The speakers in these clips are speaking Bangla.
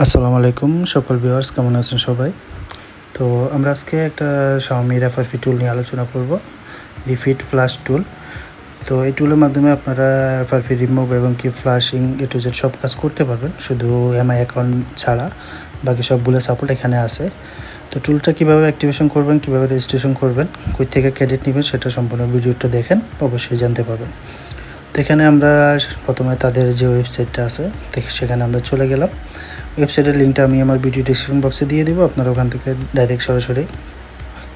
আসসালামু আলাইকুম সকল ভিউয়ার্স, কেমন আছেন সবাই? তো আমরা আজকে একটা Xiaomi FRP টুল নিয়ে আলোচনা করব, রিফিট ফ্ল্যাশ টুল। তো এই টুলের মাধ্যমে আপনারা FRP রিমুভ এবং কি ফ্ল্যাশিং এ টু জেড সব কাজ করতে পারবেন, শুধু এমআই অ্যাকাউন্ট ছাড়া বাকি সবগুলো সাপোর্ট এখানে আছে। তো টুলটা কীভাবে অ্যাক্টিভেশন করবেন, কীভাবে রেজিস্ট্রেশন করবেন, কই থেকে ক্রেডিট নেবেন সেটা সম্পূর্ণ ভিডিওটা দেখেন, অবশ্যই জানতে পারবেন। তো এখানে আমরা প্রথমে তাদের যে ওয়েবসাইটটা আছে সেখানে আমরা চলে গেলাম। ওয়েবসাইটের লিঙ্কটা আমি আমার ভিডিও ডিসক্রিপশন বক্সে দিয়ে দেবো, আপনারা ওখান থেকে ডাইরেক্ট সরাসরি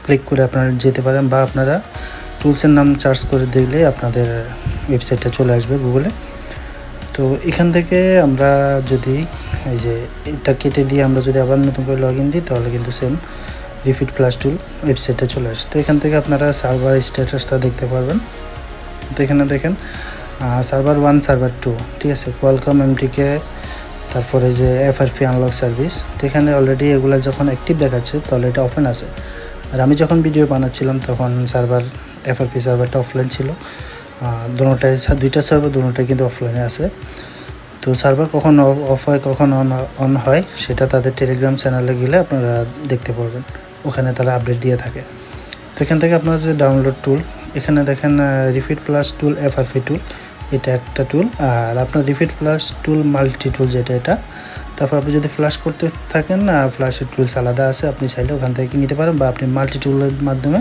ক্লিক করে আপনারা যেতে পারেন, বা আপনারা টুলসের নাম সার্চ করে দেখলে আপনাদের ওয়েবসাইটটা চলে আসবে গুগলে। তো এখান থেকে আমরা যদি এই যে এটা কেটে দিয়ে আমরা যদি আবার নতুন করে লগ ইন দিই, তাহলে কিন্তু সেম রিফিট প্লাস টুল ওয়েবসাইটটা চলে আসে। তো এখান থেকে আপনারা সার্ভার স্ট্যাটাসটা দেখতে পারবেন। তো এখানে দেখেন সার্ভার 1 সার্ভার 2, ঠিক আছে, কোয়ালকম এমটিকে, তারপরে যে FRP আনলক সার্ভিস। তো এখানে অলরেডি এগুলো যখন অ্যাক্টিভ দেখাচ্ছে তাহলে এটা ওপেন আছে। আর আমি যখন ভিডিও বানাচ্ছিলাম তখন FRP সার্ভারটা অফলাইন ছিল। দুইটা সার্ভার দুটোটাই কিন্তু অফলাইনে আছে। তো সার্ভার কখন অফ হয় কখন অন হয় সেটা তাদের টেলিগ্রাম চ্যানেলে গেলে আপনারা দেখতে পারবেন, ওখানে তারা আপডেট দিয়ে থাকে। তো এখান থেকে আপনার যে ডাউনলোড টুল, এখানে দেখেন রিফিট প্লাস টুল FRP টুল, এটা একটা টুল। আর আপনার রিফিট প্লাস টুল মাল্টি টুল যেটা, এটা তারপর আপনি যদি ফ্ল্যাশ করতে থাকেন ফ্ল্যাশের টুলস আলাদা আছে, আপনি চাইলে ওখান থেকে নিতে পারেন, বা আপনি মাল্টি টুলের মাধ্যমে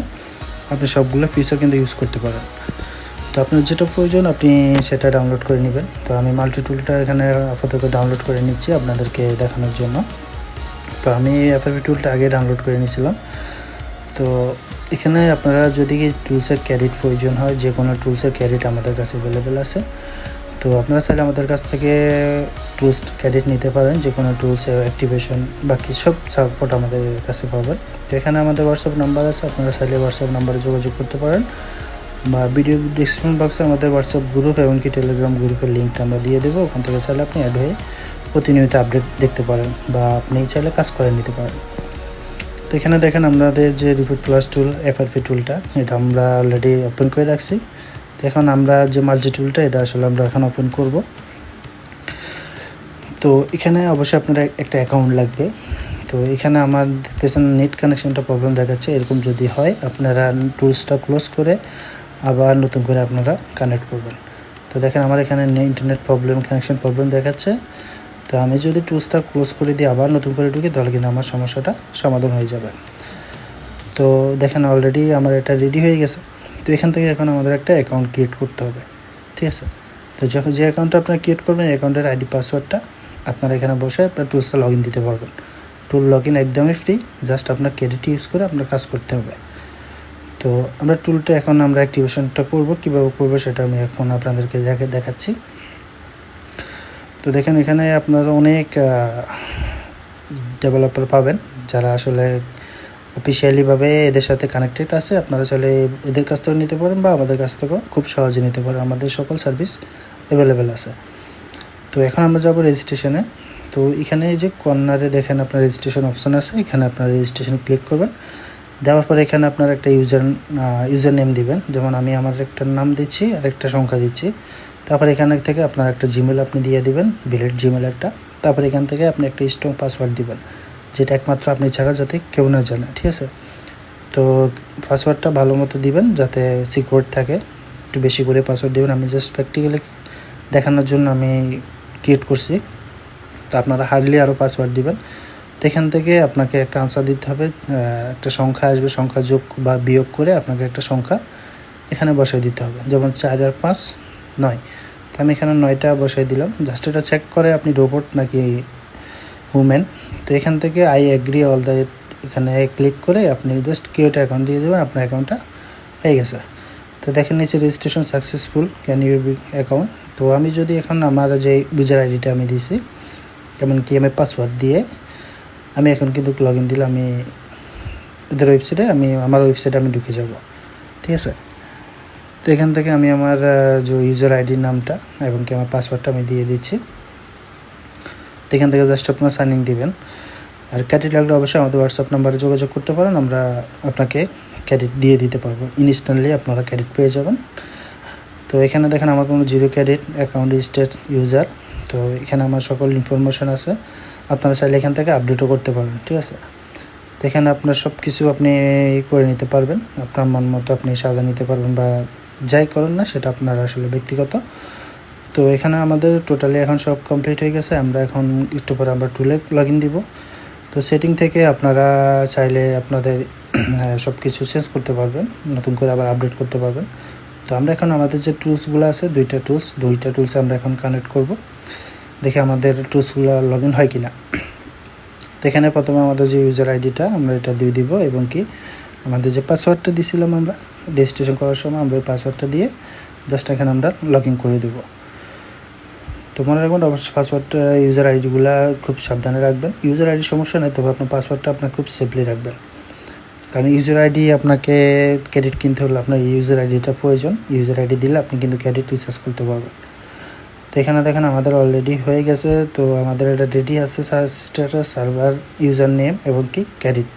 আপনি সবগুলো ফিচার কিন্তু ইউজ করতে পারেন। তো আপনার যেটা প্রয়োজন আপনি সেটা ডাউনলোড করে নেবেন। তো আমি মাল্টি টুলটা এখানে আপাতত ডাউনলোড করে নিচ্ছি আপনাদেরকে দেখানোর জন্য। তো আমি FRP টুলটা আগে ডাউনলোড করে নিয়েছিলাম। তো এখানে আপনারা যদি টুলসের ক্রেডিট প্রয়োজন হয়, যে কোনো টুলসের ক্রেডিট আমাদের কাছে অ্যাভেলেবেল আছে। তো আপনারা চাইলে আমাদের কাছ থেকে টুলস ক্রেডিট নিতে পারেন, যে কোনো টুলসের অ্যাক্টিভেশন বাকি সব সাপোর্ট আমাদের কাছে পাবেন। তো এখানে আমাদের হোয়াটসঅ্যাপ নাম্বার আছে, আপনারা চাইলে হোয়াটসঅ্যাপ নাম্বারে যোগাযোগ করতে পারেন, বা ভিডিও ডিসক্রিপশন বক্সে আমাদের হোয়াটসঅ্যাপ গ্রুপ এমনকি টেলিগ্রাম গ্রুপের লিঙ্কটা আমরা দিয়ে দেবো, ওখান থেকে চাইলে আপনি অ্যাড হয়ে প্রতিনিয়ত আপডেট দেখতে পারেন, বা আপনি চাইলে কাজ করে নিতে পারেন। তো এখানে দেখেন আমাদের যে রিফিট প্লাস টুল FRP টুলটা, এটা আমরা অলরেডি ওপেন করে রাখছি। তো এখন আমরা যে মাল্টি টুলটা, এটা আসলে আমরা এখন ওপেন করব। তো এখানে অবশ্যই আপনার একটা অ্যাকাউন্ট লাগবে। তো এখানে আমার দেখতেছেন নেট কানেকশনটা প্রবলেম দেখাচ্ছে, এরকম যদি হয় আপনারা টুলসটা ক্লোজ করে আবার নতুন করে আপনারা কানেক্ট করবেন। তো দেখেন আমার এখানে ইন্টারনেট প্রবলেম, কানেকশন প্রবলেম দেখাচ্ছে। তো আমি যদি টুলসটা ক্লোজ করে দিয়ে আবার নতুন করে ঢুকি, তাহলে কিন্তু আমার সমস্যাটা সমাধান হয়ে যাবে। তো দেখেন অলরেডি আমার এটা রেডি হয়ে গেছে। তো এখান থেকে এখন আমাদের একটা অ্যাকাউন্ট ক্রিয়েট করতে হবে, ঠিক আছে। তো যখন যে অ্যাকাউন্টটা আপনারা ক্রিয়েট করবেন, অ্যাকাউন্টের আইডি পাসওয়ার্ডটা আপনারা এখানে বসে আপনার টুলসটা লগ ইন দিতে পারবেন। টুল লগ ইন একদমই ফ্রি, জাস্ট আপনার ক্রেডিট ইউজ করে আপনার কাজ করতে হবে। তো আমরা টুলটা এখন আমরা অ্যাক্টিভেশনটা করব, কীভাবে করবো সেটা আমি এখন আপনাদেরকে দেখাচ্ছি। তো দেখেন এখানে আপনারা অনেক ডেভেলপার পাবেন যারা আসলে অফিসিয়ালিভাবে এদের সাথে কানেক্টেড আছে। আপনারা চাইলে এদের কাছ থেকেও নিতে পারেন, বা আমাদের কাছ থেকেও খুব সহজে নিতে পারেন, আমাদের সকল সার্ভিস অ্যাভেলেবেল আছে। তো এখন আমরা যাব রেজিস্ট্রেশনে। তো এখানে যে কর্নারে দেখেন আপনার রেজিস্ট্রেশন অপশান আছে, এখানে আপনার রেজিস্ট্রেশনে ক্লিক করবেন। দেওয়ার পরে এখানে আপনার একটা ইউজার নেম দিবেন, যেমন আমি আমার একটা নাম দিচ্ছি আর একটা সংখ্যা দিচ্ছি। তারপর এখানে থেকে আপনার একটা জিমেল আপনি দিয়ে দিবেন, বিলেট জিমেল একটা। তারপর এখান থেকে আপনি একটা স্ট্রং পাসওয়ার্ড দিবেন, যেটা একমাত্র আপনি ছাড়া যাতে কেউ না জানে, ঠিক আছে। তো পাসওয়ার্ডটা ভালো মতো দিবেন যাতে সিকিউর থাকে, একটু বেশি করে পাসওয়ার্ড দেবেন। আমি জাস্ট প্র্যাকটিক্যালি দেখানোর জন্য আমি ক্রিয়েট করছি। তো আপনারা হার্ডলি আরও পাসওয়ার্ড দিবেন। তো এখান থেকে আপনাকে একটা আনসার দিতে হবে, একটা সংখ্যা আসবে, সংখ্যা যোগ বা বিয়োগ করে আপনাকে একটা সংখ্যা এখানে বসাই দিতে হবে, যেমন 4 আর 5 9। তো আমি এখানে 9টা বসাই দিলাম। জাস্ট এটা চেক করে আপনি রোবট নাকি হুম্যান। তো এখান থেকে আই এগ্রি অল দ্য, এখানে ক্লিক করে আপনি জাস্ট ক্রিয়েট অ্যাকাউন্ট দিয়ে দেবেন, আপনার অ্যাকাউন্টটা হয়ে গেছে। তো দেখেন নিচে registration successful, can you be account. তো আমি যদি এখন আমার যে ইউজার আইডিটা আমি দিয়েছি, এমনকি আমি পাসওয়ার্ড দিয়ে আমি এখন কিন্তু লগ ইন দিলে আমি ওদের ওয়েবসাইটে আমার ওয়েবসাইটে আমি ঢুকে যাব, ঠিক আছে। তো এখান থেকে আমি আমার যে ইউজার আইডির নামটা এবং কি আমার পাসওয়ার্ডটা আমি দিয়ে দিচ্ছি। তো এখান থেকে জাস্ট আপনার সাইন ইন দিবেন। আর ক্রেডিট লাগলে অবশ্যই আমাদের হোয়াটসঅ্যাপ নাম্বারে যোগাযোগ করতে পারেন, আমরা আপনাকে ক্রেডিট দিয়ে দিতে পারবো, ইনস্ট্যান্টলি আপনারা ক্রেডিট পেয়ে যাবেন। তো এখানে দেখেন আমার কোনো zero credit account state user. তো তো এখানে আমার সকল ইনফরমেশন আছে, আপনারা চাইলে এখান থেকে আপডেটও করতে পারবেন, ঠিক আছে। তো এখানে আপনার সব কিছু আপনি করে নিতে পারবেন, আপনার মন মতো আপনি সাজা নিতে পারবেন বা যাই করেন না সেটা আপনার আসলে ব্যক্তিগত। তো এখানে আমাদের টোটালি এখন সব কমপ্লিট হয়ে গেছে। আমরা এখন একটু পরে আমরা টুলে লগ ইন দিব। তো সেটিং থেকে আপনারা চাইলে আপনাদের সব কিছু চেঞ্জ করতে পারবেন, নতুন করে আবার আপডেট করতে পারবেন। তো আমরা এখন আমাদের যে টুলসগুলো আছে দুইটা টুলসে আমরা এখন কানেক্ট করব, দেখে আমাদের টুলসগুলো লগ ইন হয় কি না। তো এখানে প্রথমে আমাদের যে ইউজার আইডিটা আমরা এটা দিয়ে দিব, এবং কি আমাদের যে পাসওয়ার্ডটা দিয়েছিলাম আমরা রেজিস্ট্রেশন করার সময়, আমরা ওই পাসওয়ার্ডটা দিয়ে জাস্ট এখানে আমরা লগ ইন করে দেবো। তো মনে রাখবেন অবশ্যই পাসওয়ার্ডটা ইউজার আইডিগুলো খুব সাবধানে রাখবেন। ইউজার আইডি সমস্যা নেই, তবে আপনার পাসওয়ার্ডটা আপনার খুব সেফলি রাখবেন, কারণ ইউজার আইডি আপনাকে ক্রেডিট কিনতে হলে আপনার ইউজার আইডিটা প্রয়োজন। ইউজার আইডি দিলে আপনি কিন্তু ক্রেডিট রিচার্জ করতে পারবেন। তো এখানে দেখেন আমাদের অলরেডি হয়ে গেছে। তো আমাদের এটা রেডি আছে স্ট্যাটাস, সার্ভার, ইউজার নেম এবং কি ক্রেডিট।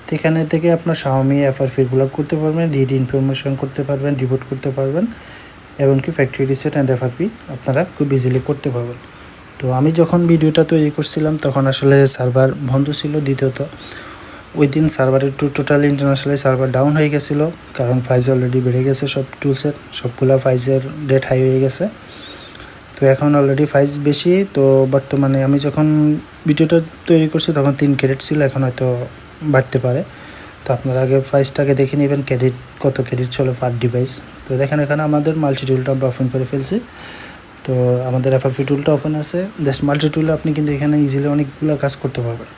তো এখানে থেকে আপনার Xiaomi FRP-গুলো করতে পারবেন, রিড ইনফরমেশন করতে পারবেন, রিপোর্ট করতে পারবেন, এবং কি ফ্যাক্টরি রিসেট অ্যান্ড FRP আপনারা খুব ইজিলি করতে পারবেন। তো আমি যখন ভিডিওটা তৈরি করছিলাম তখন আসলে সার্ভার বন্ধ ছিল। দ্বিতীয়ত ওই দিন সার্ভারের টোটালি ইন্টারন্যাশনালি সার্ভার ডাউন হয়ে গেছিলো, কারণ প্রাইস অলরেডি বেড়ে গেছে সব টুলসের, সবগুলো প্রাইসের রেট হাই হয়ে গেছে। তো এখন অলরেডি প্রাইস বেশি। তো বর্তমানে আমি যখন ভিডিওটা তৈরি করছি তখন 3 ক্রেডিট ছিল, এখন হয়তো বাড়তে পারে। তো আপনারা আগে প্রাইসটাকে দেখে নেবেন, কত ক্রেডিট চলে পার ডিভাইস। তো দেখেন এখানে আমাদের মাল্টি টুলটা আমরা ওপেন করে ফেলছি। তো আমাদের FRP টুলটা ওপেন আছে। জাস্ট মাল্টি টুলে আপনি কিন্তু এখানে ইজিলি অনেকগুলো কাজ করতে পারবেন।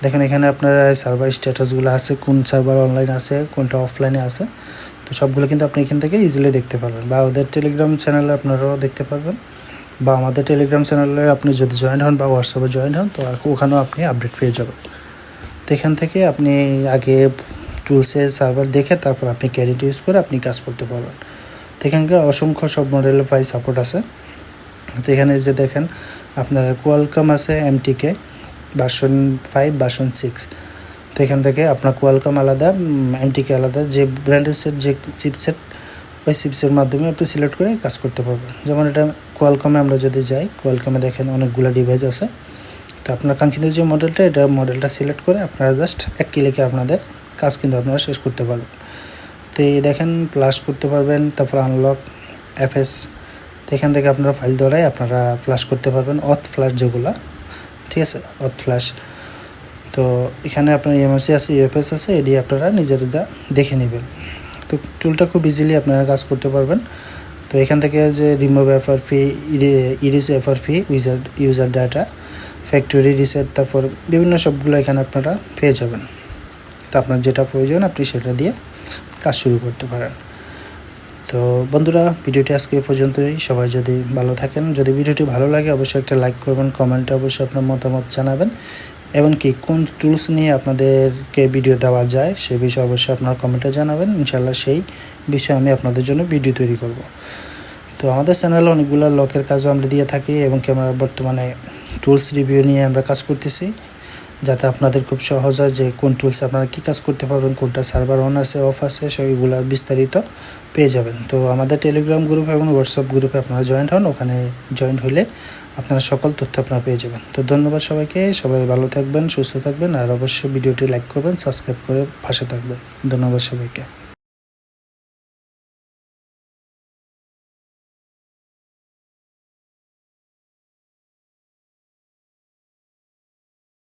দেখেন এখানে আপনার সার্ভার স্ট্যাটাসগুলো আছে, কোন সার্ভার অনলাইন আছে, কোনটা অফলাইনে আছে। তো সবগুলো কিন্তু আপনি এখান থেকে ইজিলি দেখতে পারবেন, বা ওদের টেলিগ্রাম চ্যানেলে আপনারাও দেখতে পারবেন, বা আমাদের টেলিগ্রাম চ্যানেলে আপনি যদি জয়েন হন বা হোয়াটসঅ্যাপে জয়েন হন তো ওখানেও আপনি আপডেট পেয়ে যাবেন। তো এখান থেকে আপনি আগে টুলসের সার্ভার দেখে তারপর আপনি ক্রেডিট ইউজ করে আপনি কাজ করতে পারবেন। তো এখানকার অসংখ্য সব মডেলের প্রাইস সাপোর্ট আছে। তো এখানে যে দেখেন আপনার কোয়ালকম আছে MTK ভার্সন 5, ভার্সন 6। তো এখান থেকে আপনার কোয়ালকম আলাদা, MTK আলাদা, যে ব্র্যান্ডের সেট, যে চিপসেট, ওই চিপসের মাধ্যমে আপনি সিলেক্ট করে কাজ করতে পারবেন। যেমন এটা কোয়ালকমে আমরা যদি যাই, কোয়ালকমে দেখেন অনেকগুলো ডিভাইস আছে। তো আপনার কাঙ্ক্ষিত যে মডেলটা সিলেক্ট করে আপনারা জাস্ট এক ক্লিকে আপনাদের কাজ কিন্তু আপনারা শেষ করতে পারবেন। তো এই দেখেন ফ্ল্যাশ করতে পারবেন, তারপর আনলক, FS। তো এখান থেকে আপনারা ফাইল দ্বারাই আপনারা ফ্ল্যাশ করতে পারবেন, অথ ফ্ল্যাশ যেগুলো, ঠিক আছে, অথ ফ্ল্যাশ। তো এখানে আপনার EMRC আছে, UFS আছে, এটি আপনারা নিজেরা দেখে নেবেন। তো টুলটা খুব ইজিলি আপনারা কাজ করতে পারবেন। তো এখান থেকে যে remove FRP, erase FRP, user data, factory reset, তারপর বিভিন্ন সবগুলো এখানে আপনারা পেয়ে যাবেন। তো আপনার যেটা প্রয়োজন আপনি সেটা দিয়ে কাজ শুরু করতে পারেন। তো বন্ধুরা, ভিডিওটি আজকে এ পর্যন্তই। সবাই যদি ভালো থাকেন, যদি ভিডিওটি ভালো লাগে অবশ্যই একটা লাইক করবেন, কমেন্টে অবশ্যই আপনার মতামত জানাবেন, এমনকি কোন টুলস নিয়ে আপনাদেরকে ভিডিও দেওয়া যায় সে বিষয়ে অবশ্যই আপনার কমেন্টে জানাবেন। ইনশাআল্লাহ সেই বিষয়ে আমি আপনাদের জন্য ভিডিও তৈরি করব। তো আমাদের চ্যানেলে অনেকগুলো লকের কাজও আমরা দিয়ে থাকি, এবং আমরা বর্তমানে টুলস রিভিউ নিয়ে আমরা কাজ করতেছি, যাতে আপনাদের খুব সহজ হয় যে কোন টুলসে আপনারা কী কাজ করতে পারবেন, কোনটা সার্ভার অন আছে, অফ আছে, সেইগুলো বিস্তারিত পেয়ে যাবেন। তো আমাদের টেলিগ্রাম গ্রুপ এবং হোয়াটসঅ্যাপ গ্রুপে আপনারা জয়েন্ট হন, ওখানে জয়েন্ট হলে আপনারা সকল তথ্য আপনারা পেয়ে যাবেন। তো ধন্যবাদ সবাইকে, সবাই ভালো থাকবেন, সুস্থ থাকবেন, আর অবশ্যই ভিডিওটি লাইক করবেন, সাবস্ক্রাইব করে পাশে থাকবেন। ধন্যবাদ সবাইকে।